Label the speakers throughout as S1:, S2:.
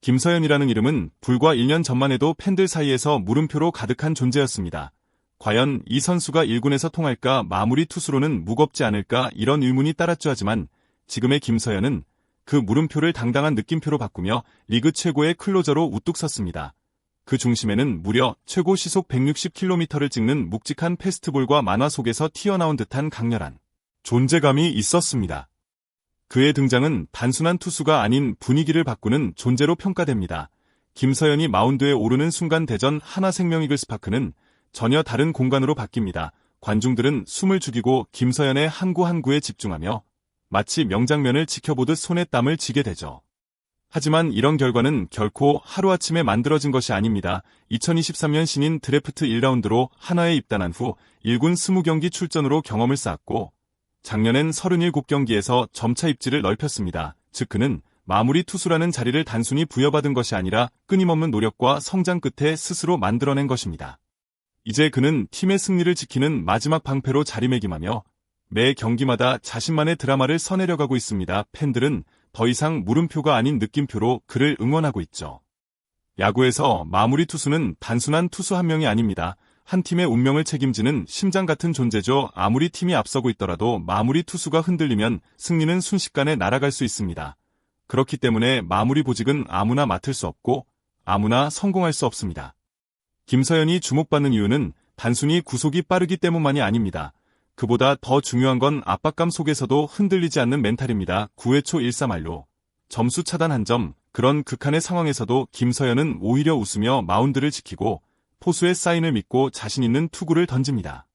S1: 김서현이라는 이름은 불과 1년 전만 해도 팬들 사이에서 물음표로 가득한 존재였습니다. 과연 이 선수가 1군에서 통할까, 마무리 투수로는 무겁지 않을까, 이런 의문이 따랐죠. 하지만 지금의 김서현은 그 물음표를 당당한 느낌표로 바꾸며 리그 최고의 클로저로 우뚝 섰습니다. 그 중심에는 무려 최고 시속 160km를 찍는 묵직한 패스트볼과 만화 속에서 튀어나온 듯한 강렬한 존재감이 있었습니다. 그의 등장은 단순한 투수가 아닌 분위기를 바꾸는 존재로 평가됩니다. 김서현이 마운드에 오르는 순간 대전 하나생명이글스파크는 전혀 다른 공간으로 바뀝니다. 관중들은 숨을 죽이고 김서현의 한 구 한 구에 집중하며 마치 명장면을 지켜보듯 손에 땀을 쥐게 되죠. 하지만 이런 결과는 결코 하루아침에 만들어진 것이 아닙니다. 2023년 신인 드래프트 1라운드로 한화에 입단한 후 1군 20경기 출전으로 경험을 쌓았고 작년엔 37경기에서 점차 입지를 넓혔습니다. 즉 그는 마무리 투수라는 자리를 단순히 부여받은 것이 아니라 끊임없는 노력과 성장 끝에 스스로 만들어낸 것입니다. 이제 그는 팀의 승리를 지키는 마지막 방패로 자리매김하며 매 경기마다 자신만의 드라마를 써내려가고 있습니다. 팬들은 더 이상 물음표가 아닌 느낌표로 그를 응원하고 있죠. 야구에서 마무리 투수는 단순한 투수 한 명이 아닙니다. 한 팀의 운명을 책임지는 심장 같은 존재죠. 아무리 팀이 앞서고 있더라도 마무리 투수가 흔들리면 승리는 순식간에 날아갈 수 있습니다. 그렇기 때문에 마무리 보직은 아무나 맡을 수 없고 아무나 성공할 수 없습니다. 김서현이 주목받는 이유는 단순히 구속이 빠르기 때문만이 아닙니다. 그보다 더 중요한 건 압박감 속에서도 흔들리지 않는 멘탈입니다. 9회 초 1-3할로 점수 차단 한 점, 그런 극한의 상황에서도 김서현은 오히려 웃으며 마운드를 지키고 포수의 사인을 믿고 자신 있는 투구를 던집니다.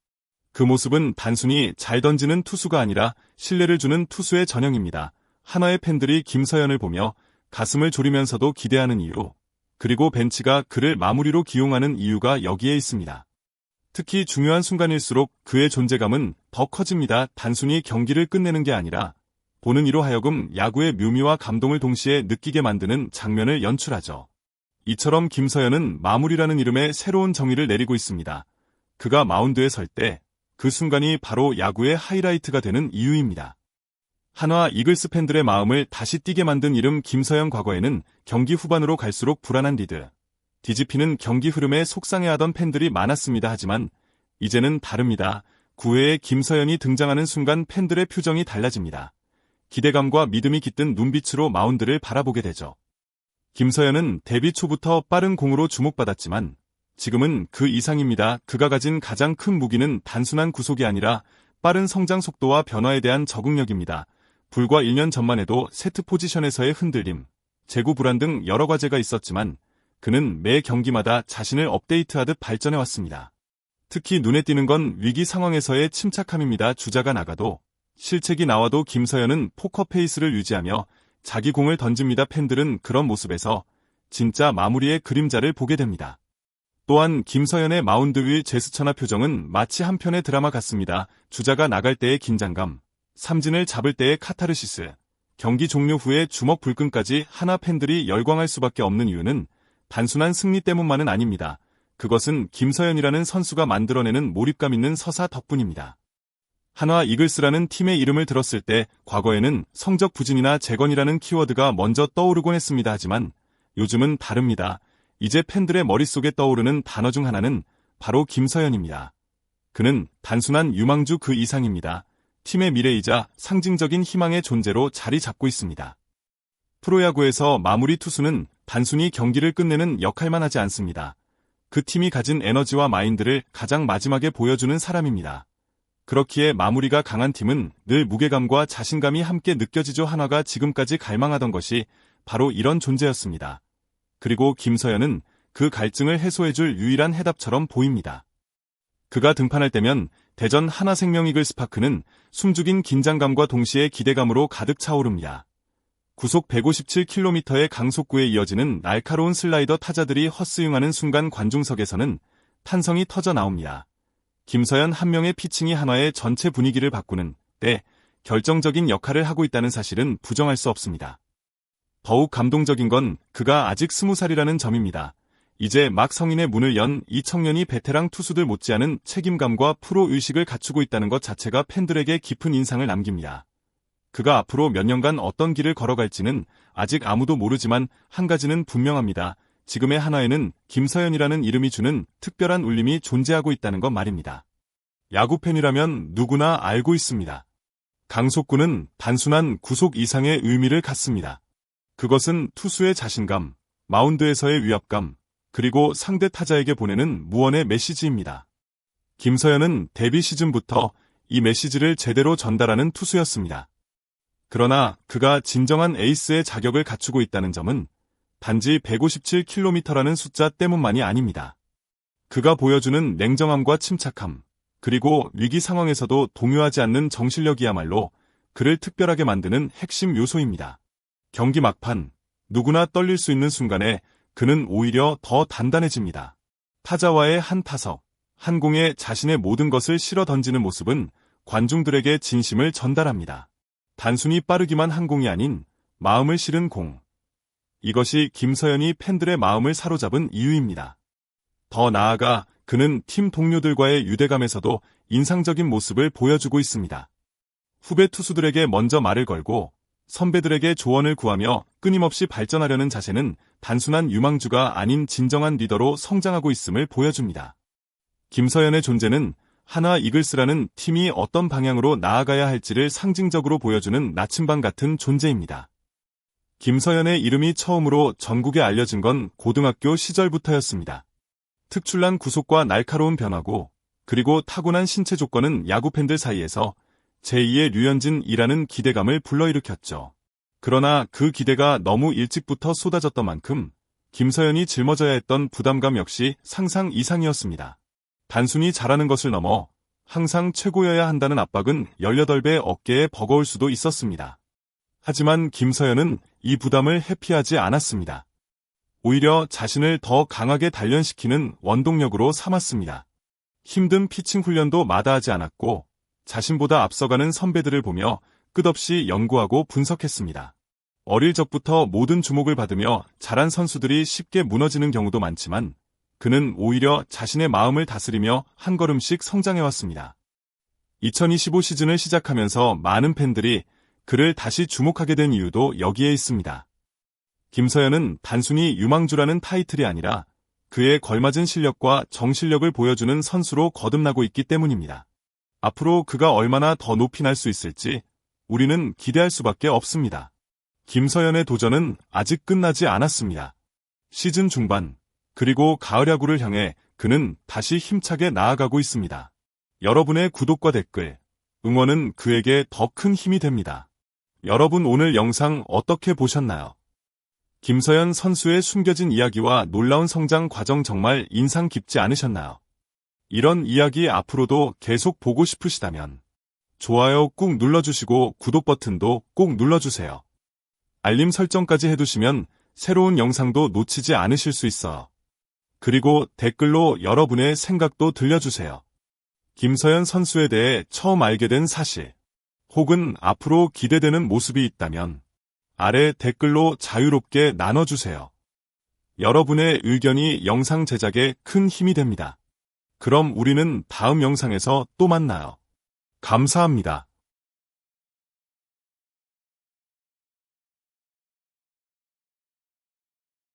S1: 그 모습은 단순히 잘 던지는 투수가 아니라 신뢰를 주는 투수의 전형입니다. 한화의 팬들이 김서현을 보며 가슴을 졸이면서도 기대하는 이유, 그리고 벤치가 그를 마무리로 기용하는 이유가 여기에 있습니다. 특히 중요한 순간일수록 그의 존재감은 더 커집니다. 단순히 경기를 끝내는 게 아니라 보는 이로 하여금 야구의 묘미와 감동을 동시에 느끼게 만드는 장면을 연출하죠. 이처럼 김서현은 마무리라는 이름에 새로운 정의를 내리고 있습니다. 그가 마운드에 설 때 그 순간이 바로 야구의 하이라이트가 되는 이유입니다. 한화 이글스 팬들의 마음을 다시 뛰게 만든 이름 김서현. 과거에는 경기 후반으로 갈수록 불안한 리드, 뒤집히는 경기 흐름에 속상해하던 팬들이 많았습니다. 하지만 이제는 다릅니다. 9회에 김서현이 등장하는 순간 팬들의 표정이 달라집니다. 기대감과 믿음이 깃든 눈빛으로 마운드를 바라보게 되죠. 김서현은 데뷔 초부터 빠른 공으로 주목받았지만 지금은 그 이상입니다. 그가 가진 가장 큰 무기는 단순한 구속이 아니라 빠른 성장 속도와 변화에 대한 적응력입니다. 불과 1년 전만 해도 세트 포지션에서의 흔들림, 제구 불안 등 여러 과제가 있었지만 그는 매 경기마다 자신을 업데이트하듯 발전해왔습니다. 특히 눈에 띄는 건 위기 상황에서의 침착함입니다. 주자가 나가도 실책이 나와도 김서현은 포커 페이스를 유지하며 자기 공을 던집니다. 팬들은 그런 모습에서 진짜 마무리의 그림자를 보게 됩니다. 또한 김서현의 마운드 위 제스처나 표정은 마치 한 편의 드라마 같습니다. 주자가 나갈 때의 긴장감, 삼진을 잡을 때의 카타르시스, 경기 종료 후의 주먹 불끈까지 한화 팬들이 열광할 수밖에 없는 이유는 단순한 승리 때문만은 아닙니다. 그것은 김서현이라는 선수가 만들어내는 몰입감 있는 서사 덕분입니다. 한화 이글스라는 팀의 이름을 들었을 때 과거에는 성적 부진이나 재건이라는 키워드가 먼저 떠오르곤 했습니다. 하지만 요즘은 다릅니다. 이제 팬들의 머릿속에 떠오르는 단어 중 하나는 바로 김서현입니다. 그는 단순한 유망주 그 이상입니다. 팀의 미래이자 상징적인 희망의 존재로 자리 잡고 있습니다. 프로야구에서 마무리 투수는 단순히 경기를 끝내는 역할만 하지 않습니다. 그 팀이 가진 에너지와 마인드를 가장 마지막에 보여주는 사람입니다. 그렇기에 마무리가 강한 팀은 늘 무게감과 자신감이 함께 느껴지죠. 한화가 지금까지 갈망하던 것이 바로 이런 존재였습니다. 그리고 김서현은 그 갈증을 해소해줄 유일한 해답처럼 보입니다. 그가 등판할 때면 대전 하나생명이글스파크는 숨죽인 긴장감과 동시에 기대감으로 가득 차오릅니다. 구속 157km의 강속구에 이어지는 날카로운 슬라이더 타자들이 헛스윙하는 순간 관중석에서는 탄성이 터져 나옵니다. 김서현 한 명의 피칭이 한화의 전체 분위기를 바꾸는 때 결정적인 역할을 하고 있다는 사실은 부정할 수 없습니다. 더욱 감동적인 건 그가 아직 20살이라는 점입니다. 이제 막 성인의 문을 연 이 청년이 베테랑 투수들 못지않은 책임감과 프로 의식을 갖추고 있다는 것 자체가 팬들에게 깊은 인상을 남깁니다. 그가 앞으로 몇 년간 어떤 길을 걸어갈지는 아직 아무도 모르지만 한 가지는 분명합니다. 지금의 한화에는 김서현이라는 이름이 주는 특별한 울림이 존재하고 있다는 것 말입니다. 야구팬이라면 누구나 알고 있습니다. 강속구는 단순한 구속 이상의 의미를 갖습니다. 그것은 투수의 자신감, 마운드에서의 위압감, 그리고 상대 타자에게 보내는 무언의 메시지입니다. 김서현은 데뷔 시즌부터 이 메시지를 제대로 전달하는 투수였습니다. 그러나 그가 진정한 에이스의 자격을 갖추고 있다는 점은 단지 157km라는 숫자 때문만이 아닙니다. 그가 보여주는 냉정함과 침착함, 그리고 위기 상황에서도 동요하지 않는 정신력이야말로 그를 특별하게 만드는 핵심 요소입니다. 경기 막판, 누구나 떨릴 수 있는 순간에 그는 오히려 더 단단해집니다. 타자와의 한 타석, 한 공에 자신의 모든 것을 실어 던지는 모습은 관중들에게 진심을 전달합니다. 단순히 빠르기만 한 공이 아닌 마음을 실은 공. 이것이 김서현이 팬들의 마음을 사로잡은 이유입니다. 더 나아가 그는 팀 동료들과의 유대감에서도 인상적인 모습을 보여주고 있습니다. 후배 투수들에게 먼저 말을 걸고 선배들에게 조언을 구하며 끊임없이 발전하려는 자세는 단순한 유망주가 아닌 진정한 리더로 성장하고 있음을 보여줍니다. 김서현의 존재는 한화 이글스라는 팀이 어떤 방향으로 나아가야 할지를 상징적으로 보여주는 나침반 같은 존재입니다. 김서현의 이름이 처음으로 전국에 알려진 건 고등학교 시절부터였습니다. 특출난 구속과 날카로운 변화구, 그리고 타고난 신체 조건은 야구 팬들 사이에서 제2의 류현진이라는 기대감을 불러일으켰죠. 그러나 그 기대가 너무 일찍부터 쏟아졌던 만큼 김서현이 짊어져야 했던 부담감 역시 상상 이상이었습니다. 단순히 잘하는 것을 넘어 항상 최고여야 한다는 압박은 18배 어깨에 버거울 수도 있었습니다. 하지만 김서현은 이 부담을 회피하지 않았습니다. 오히려 자신을 더 강하게 단련시키는 원동력으로 삼았습니다. 힘든 피칭 훈련도 마다하지 않았고 자신보다 앞서가는 선배들을 보며 끝없이 연구하고 분석했습니다. 어릴 적부터 모든 주목을 받으며 잘한 선수들이 쉽게 무너지는 경우도 많지만 그는 오히려 자신의 마음을 다스리며 한 걸음씩 성장해왔습니다. 2025 시즌을 시작하면서 많은 팬들이 그를 다시 주목하게 된 이유도 여기에 있습니다. 김서현은 단순히 유망주라는 타이틀이 아니라 그에 걸맞은 실력과 정실력을 보여주는 선수로 거듭나고 있기 때문입니다. 앞으로 그가 얼마나 더 높이 날 수 있을지 우리는 기대할 수밖에 없습니다. 김서현의 도전은 아직 끝나지 않았습니다. 시즌 중반, 그리고 가을 야구를 향해 그는 다시 힘차게 나아가고 있습니다. 여러분의 구독과 댓글, 응원은 그에게 더 큰 힘이 됩니다. 여러분 오늘 영상 어떻게 보셨나요? 김서현 선수의 숨겨진 이야기와 놀라운 성장 과정 정말 인상 깊지 않으셨나요? 이런 이야기 앞으로도 계속 보고 싶으시다면 좋아요 꾹 눌러주시고 구독 버튼도 꼭 눌러주세요. 알림 설정까지 해두시면 새로운 영상도 놓치지 않으실 수 있어요. 그리고 댓글로 여러분의 생각도 들려주세요. 김서현 선수에 대해 처음 알게 된 사실, 혹은 앞으로 기대되는 모습이 있다면 아래 댓글로 자유롭게 나눠주세요. 여러분의 의견이 영상 제작에 큰 힘이 됩니다. 그럼 우리는 다음 영상에서 또 만나요. 감사합니다.